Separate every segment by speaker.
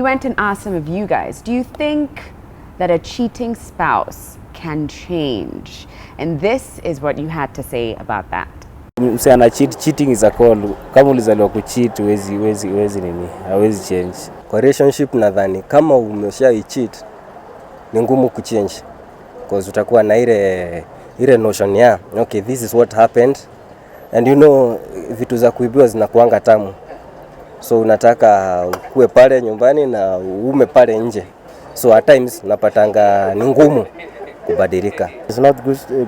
Speaker 1: went and asked some of you guys, do you think that a cheating spouse can change? And this is what you had to say about that.
Speaker 2: Msichana cheating is a call. Kama ulizaliwa kucheat huwezi change.
Speaker 3: Kwa relationship nadhani kama umesha-cheat ni ngumu kuchange, because utakuwa na ile notion ya okay, this is what happened, and vitu za kuibiwa zinakuanga tamu, so unataka ukue pale nyumbani na uume pale nje, so at times napatanga ni ngumu kubadilika.
Speaker 4: It's not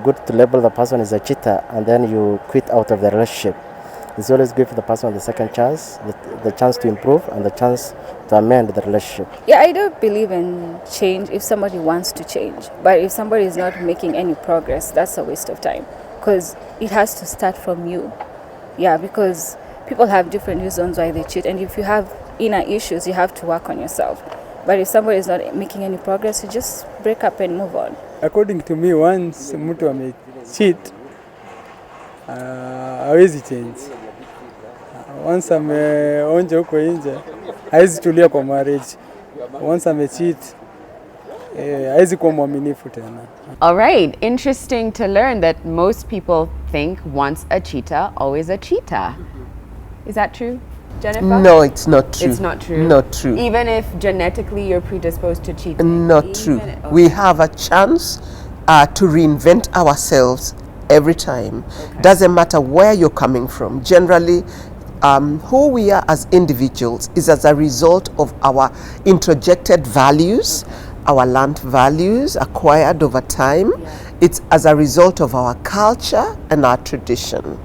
Speaker 4: good to label the person as a cheater and then you quit out of the relationship. It's always give the person the second chance, the chance to improve and the chance to amend the relationship.
Speaker 5: Yeah, I do believe in change if somebody wants to change. But if somebody is not making any progress, that's a waste of time. Because it has to start from you. Yeah, because people have different reasons why they cheat. And if you have inner issues, you have to work on yourself. But if somebody is not making any progress, you just break up and move on.
Speaker 6: According to me, once mtu amecheat, hawezi change. Once ameonja huko nje, hawezi tulia kwa marriage. Once amecheat, hawezi kuwa mwaminifu tena.
Speaker 1: All right, interesting to learn that most people think once a cheater, always a cheater. Is that true, Jennifer?
Speaker 7: No, it's not true.
Speaker 1: It's not true?
Speaker 7: Not true.
Speaker 1: Even if genetically you're predisposed to cheating?
Speaker 7: Not true. Okay. We have a chance to reinvent ourselves every time. Okay. Doesn't matter where you're coming from. Generally, who we are as individuals is as a result of our introjected values, our learned values acquired over time. Yeah. It's as a result of our culture and our tradition.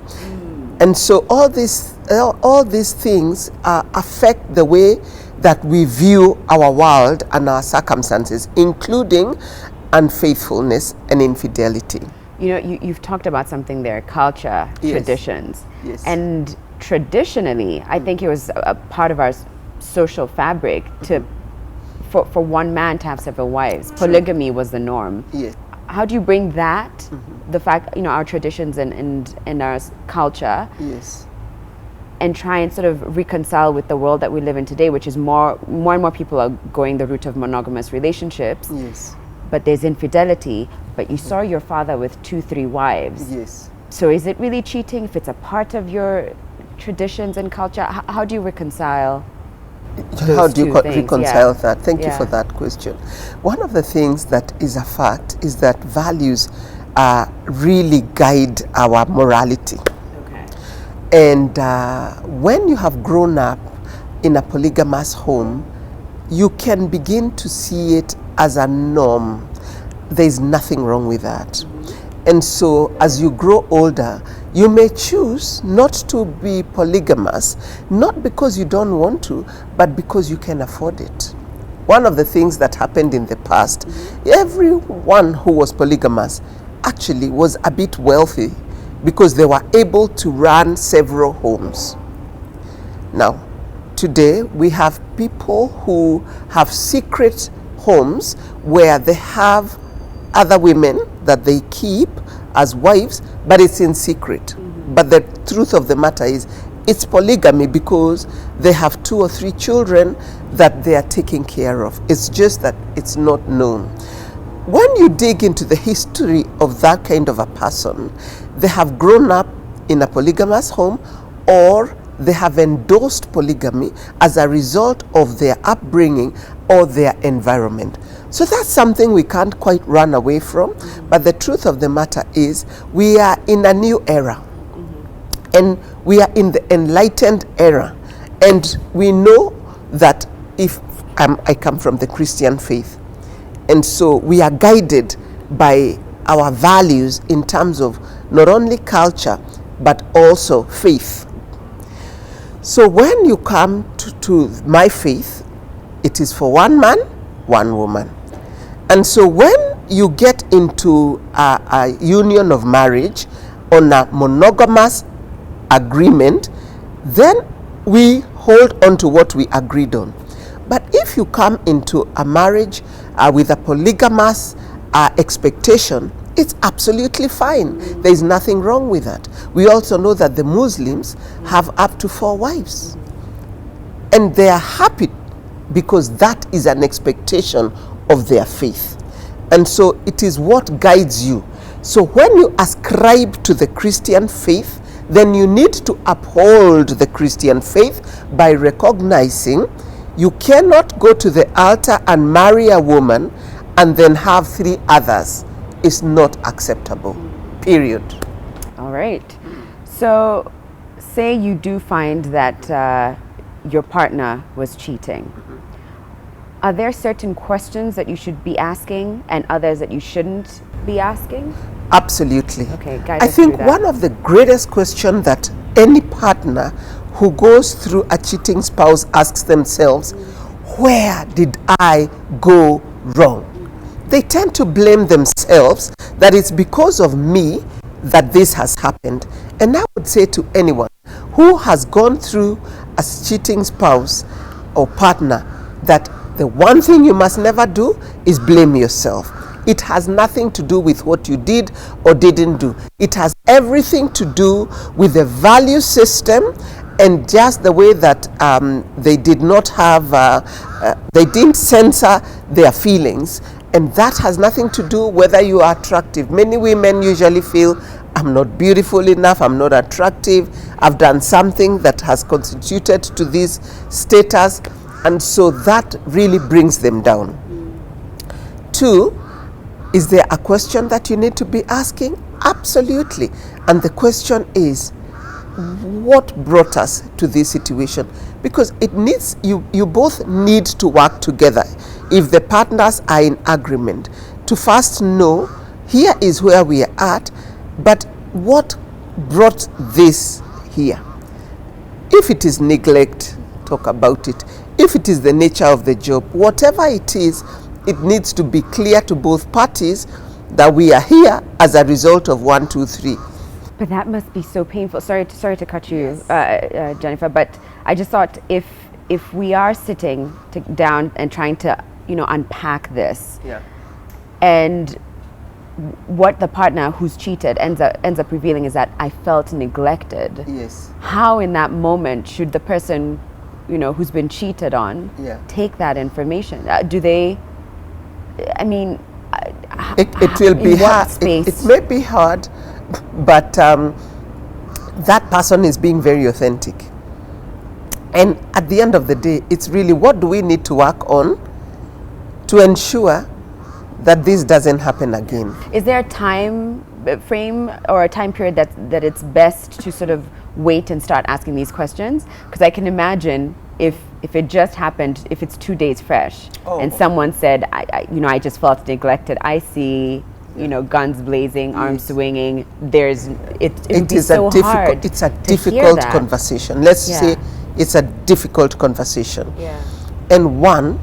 Speaker 7: And so all these things affect the way that we view our world and our circumstances, including unfaithfulness and infidelity.
Speaker 1: You've talked about something there, culture, yes. Traditions.
Speaker 7: Yes.
Speaker 1: And traditionally, I think it was a part of our social fabric for one man to have several wives. True. Polygamy was the norm.
Speaker 7: Yes.
Speaker 1: How do you bring that, the fact, our traditions and our culture,
Speaker 7: yes,
Speaker 1: and try and sort of reconcile with the world that we live in today, which is more and more people are going the route of monogamous relationships.
Speaker 7: Yes.
Speaker 1: But there's infidelity, but you saw your father with 2-3 wives.
Speaker 7: Yes.
Speaker 1: So is it really cheating if it's a part of your traditions and culture? How do you reconcile?
Speaker 7: How do you reconcile that? Thank you for that question. One of the things that is a fact is that values really guide our morality.
Speaker 1: Okay.
Speaker 7: And when you have grown up in a polygamous home, you can begin to see it as a norm. There's nothing wrong with that. And so as you grow older, you may choose not to be polygamous, not because you don't want to, but because you can afford it. One of the things that happened in the past, everyone who was polygamous actually was a bit wealthy because they were able to run several homes. Now, today we have people who have secret homes where they have other women that they keep as wives, but it's in secret. But the truth of the matter is it's polygamy because they have 2 or 3 children that they are taking care of. It's just that it's not known. When you dig into the history of that kind of a person, they have grown up in a polygamous home or they have endorsed polygamy as a result of their upbringing or their environment. So that's something we can't quite run away from. But the truth of the matter is we are in a new era. And we are in the enlightened era. And we know that if I come from the Christian faith, and so we are guided by our values in terms of not only culture, but also faith. So when you come to my faith, it is for one man, one woman. And so when you get into a union of marriage on a monogamous agreement, then we hold on to what we agreed on. But if you come into a marriage with a polygamous expectation, it's absolutely fine. There is nothing wrong with that. We also know that the Muslims have up to 4 wives. And they are happy because that is an expectation of their faith. And so it is what guides you. So when you ascribe to the Christian faith, then you need to uphold the Christian faith by recognizing you cannot go to the altar and marry a woman and then have 3 others. It's not acceptable. Period.
Speaker 1: All right. So, say you do find that your partner was cheating. Are there certain questions that you should be asking and others that you shouldn't be asking?
Speaker 7: Absolutely.
Speaker 1: Okay, guide
Speaker 7: I
Speaker 1: us through
Speaker 7: think
Speaker 1: that.
Speaker 7: one of the greatest questions that any partner who goes through a cheating spouse asks themselves, where did I go wrong? They tend to blame themselves that it's because of me that this has happened. And I would say to anyone who has gone through a cheating spouse or partner that the one thing you must never do is blame yourself. It has nothing to do with what you did or didn't do. It has everything to do with the value system and just the way that they did not have, they didn't censor their feelings. And that has nothing to do whether you are attractive. Many women usually feel, I'm not beautiful enough, I'm not attractive, I've done something that has constituted to this status, and so that really brings them down. 2, is there a question that you need to be asking? Absolutely. And the question is, what brought us to this situation? Because it needs, you both need to work together if the partners are in agreement to first know, here is where we are at, but what brought this here? If it is neglect, talk about it. If it is the nature of the job, whatever it is, it needs to be clear to both parties that we are here as a result of 1, 2, 3.
Speaker 1: But that must be so painful. Sorry to cut you, Jennifer. But I just thought if we are sitting down and trying to unpack this, and what the partner who's cheated ends up revealing is that I felt neglected.
Speaker 7: Yes.
Speaker 1: How in that moment should the person who's been cheated on take that information? Do they? I mean,
Speaker 7: it will be hard. It may be hard, but that person is being very authentic. And at the end of the day, it's really what do we need to work on to ensure that this doesn't happen again.
Speaker 1: Is there a time frame or a time period that it's best to sort of wait and start asking these questions? Because I can imagine if it just happened, if it's 2 days fresh, and someone said, I just felt neglected. I see, guns blazing, arms swinging. It is so hard.
Speaker 7: It's a difficult conversation. Let's say it's a difficult conversation.
Speaker 1: Yeah.
Speaker 7: And one,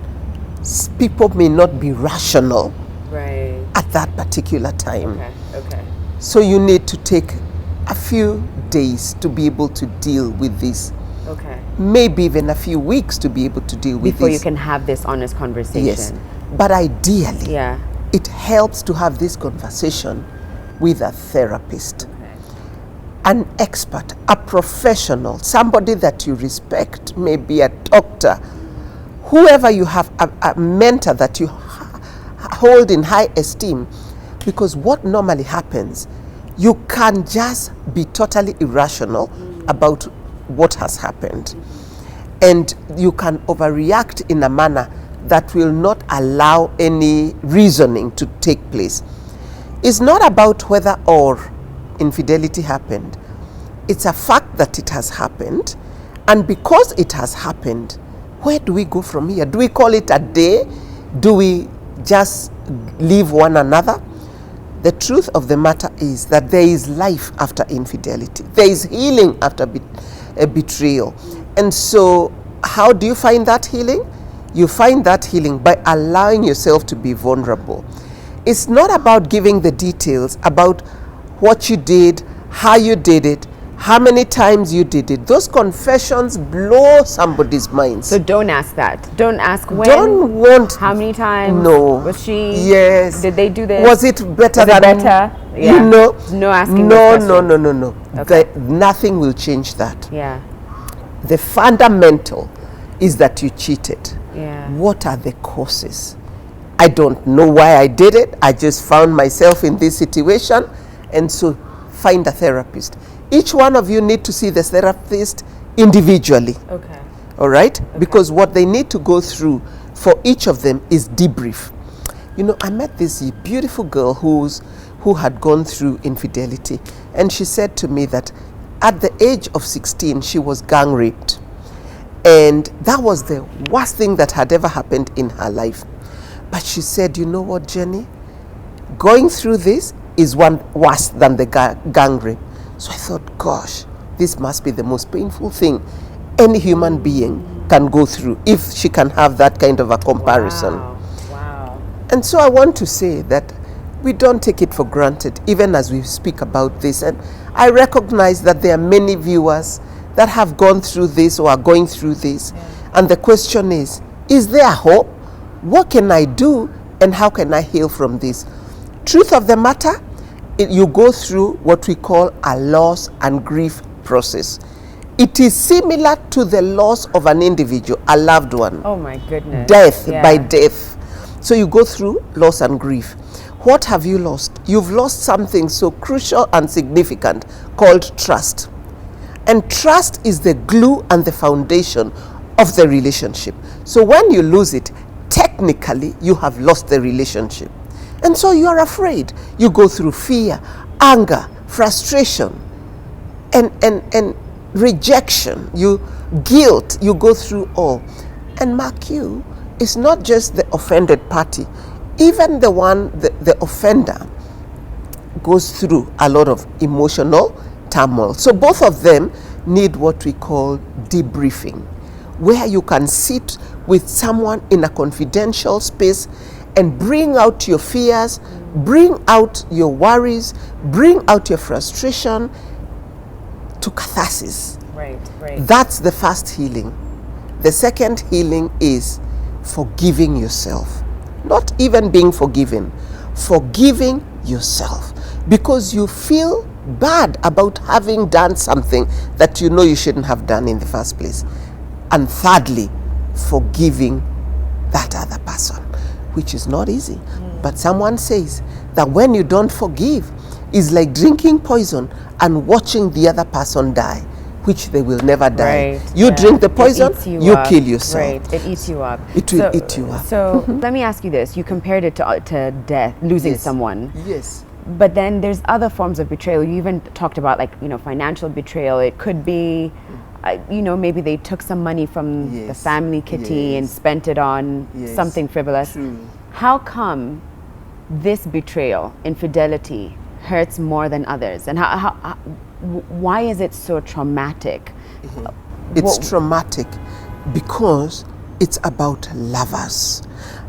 Speaker 7: people may not be rational at that particular time.
Speaker 1: Okay.
Speaker 7: So you need to take a few days to be able to deal with this.
Speaker 1: Okay.
Speaker 7: Maybe even a few weeks to be able to deal with
Speaker 1: before
Speaker 7: this.
Speaker 1: you can have this honest conversation.
Speaker 7: Yes. But ideally,
Speaker 1: Yeah.
Speaker 7: it helps to have this conversation with a therapist, an expert, a professional, somebody that you respect, maybe a doctor, whoever you have, a mentor that you hold in high esteem. Because what normally happens, you can just be totally irrational about what has happened. And you can overreact in a manner that will not allow any reasoning to take place. It's not about whether or infidelity happened. It's a fact that it has happened. And because it has happened, where do we go from here? Do we call it a day? Do we just leave one another? The truth of the matter is that there is life after infidelity. There is healing after a betrayal. And so how do you find that healing? You find that healing by allowing yourself to be vulnerable. It's not about giving the details about what you did, how you did it, how many times you did it. Those confessions blow somebody's mind.
Speaker 1: So don't ask that. Don't ask when.
Speaker 7: Don't want.
Speaker 1: How many times?
Speaker 7: No.
Speaker 1: Was she?
Speaker 7: Yes.
Speaker 1: Did they do this?
Speaker 7: Was it better
Speaker 1: Was it
Speaker 7: than?
Speaker 1: better?
Speaker 7: You
Speaker 1: Yeah.
Speaker 7: know.
Speaker 1: No asking.
Speaker 7: No,
Speaker 1: those
Speaker 7: no,
Speaker 1: questions.
Speaker 7: no, no, no.
Speaker 1: Okay.
Speaker 7: Nothing will change that.
Speaker 1: Yeah.
Speaker 7: The fundamental is that you cheated.
Speaker 1: Yeah.
Speaker 7: What are the causes? I don't know why I did it. I just found myself in this situation, and so find a therapist. Each one of you need to see the therapist individually.
Speaker 1: Okay.
Speaker 7: All right? Because what they need to go through for each of them is debrief. You know, I met this beautiful girl who had gone through infidelity, and she said to me that at the age of 16 she was gang raped, and that was the worst thing that had ever happened in her life. But she said, you know what, Jenny, going through this is one worse than the gang rape. So I thought, gosh, this must be the most painful thing any human being can go through if she can have that kind of a comparison.
Speaker 1: Wow.
Speaker 7: And so I want to say that we don't take it for granted, even as we speak about this. And I recognize that there are many viewers that have gone through this or are going through this. And the question is there hope? What can I do, and how can I heal from this? Truth of the matter, you go through what we call a loss and grief process. It is similar to the loss of an individual, a loved one.
Speaker 1: Oh my goodness.
Speaker 7: Death
Speaker 1: Yeah.
Speaker 7: by death. So you go through loss and grief. What have you lost? You've lost something so crucial and significant called trust. And trust is the glue and the foundation of the relationship. So when you lose it, technically you have lost the relationship. And so you are afraid. You go through fear, anger, frustration, and rejection, guilt, you go through all. And mark you, it's not just the offended party. Even the offender goes through a lot of emotional turmoil. So both of them need what we call debriefing, where you can sit with someone in a confidential space and bring out your fears, bring out your worries, bring out your frustration to catharsis.
Speaker 1: Right.
Speaker 7: That's the first healing. The second healing is forgiving yourself. Not even being forgiven, forgiving yourself, because you feel bad about having done something that you know you shouldn't have done in the first place. And thirdly, forgiving that other person, which is not easy. But someone says that when you don't forgive, it's like drinking poison and watching the other person die, which they will never die.
Speaker 1: Right.
Speaker 7: You drink the
Speaker 1: It
Speaker 7: poison,
Speaker 1: eats
Speaker 7: you
Speaker 1: up.
Speaker 7: kill yourself.
Speaker 1: Right. It eats you up.
Speaker 7: It will eat you up.
Speaker 1: So let me ask you this. You compared it to death, losing
Speaker 7: Yes.
Speaker 1: someone.
Speaker 7: Yes.
Speaker 1: But then there's other forms of betrayal. You even talked about financial betrayal. It could be, maybe they took some money from the
Speaker 7: Yes.
Speaker 1: family kitty and
Speaker 7: Yes.
Speaker 1: spent it on
Speaker 7: Yes.
Speaker 1: something frivolous.
Speaker 7: True.
Speaker 1: How come this betrayal, infidelity, hurts more than others? And why is it so traumatic?
Speaker 7: It's
Speaker 1: What-
Speaker 7: traumatic because it's about lovers.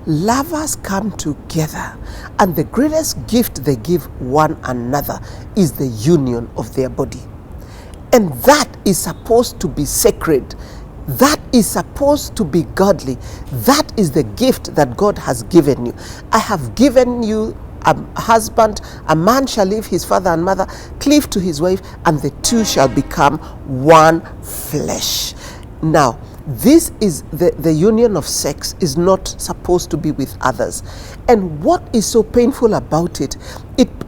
Speaker 7: Lovers come together, and the greatest gift they give one another is the union of their body. And that is supposed to be sacred. That is supposed to be godly. That is the gift that God has given you. I have given you a husband. A man shall leave his father and mother, cleave to his wife, and the two shall become one flesh. Now, this is the union of sex is not supposed to be with others. And what is so painful about it,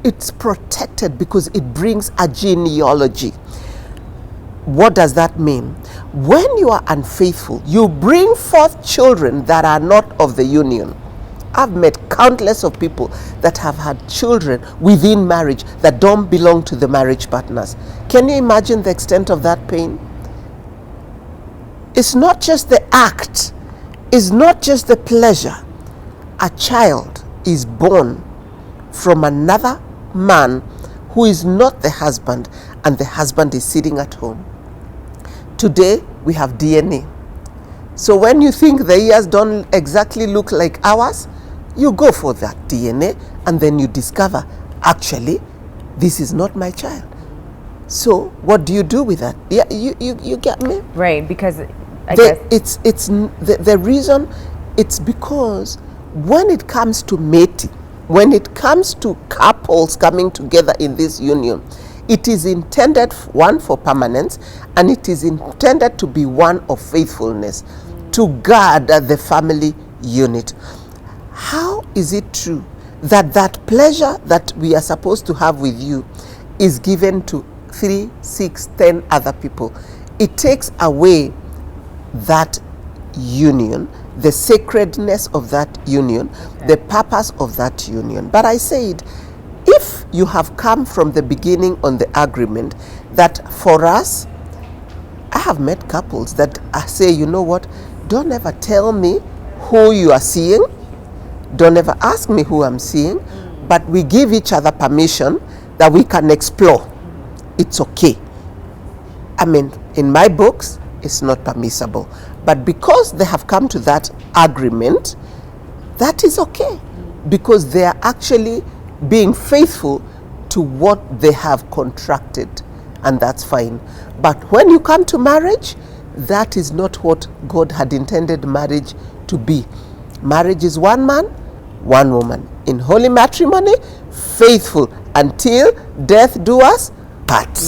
Speaker 7: it's protected because it brings a genealogy. What does that mean? When you are unfaithful, you bring forth children that are not of the union. I've met countless of people that have had children within marriage that don't belong to the marriage partners. Can you imagine the extent of that pain? It's not just the act, it's not just the pleasure. A child is born from another man who is not the husband, and the husband is sitting at home. Today, we have DNA. So when you think the ears don't exactly look like ours, you go for that DNA, and then you discover, actually, this is not my child. So what do you do with that? Yeah, you get me?
Speaker 1: Right, because I guess
Speaker 7: The reason, it's because when it comes to mating, when it comes to couples coming together in this union, it is intended, one, for permanence, and it is intended to be one of faithfulness. to guard the family unit. How is it true that that pleasure that we are supposed to have with you is given to 3, 6, 10 other people? It takes away that union, the sacredness of that union, the purpose of that union. But I said, if you have come from the beginning on the agreement that for us, I have met couples that say, you know what, don't ever tell me who you are seeing, don't ever ask me who I'm seeing, but we give each other permission that we can explore. It's okay. I mean, in my books, it's not permissible. But because they have come to that agreement, that is okay. Because they are actually being faithful to what they have contracted. And that's fine. But when you come to marriage, that is not what God had intended marriage to be. Marriage is one man, one woman. In holy matrimony, faithful until death do us part.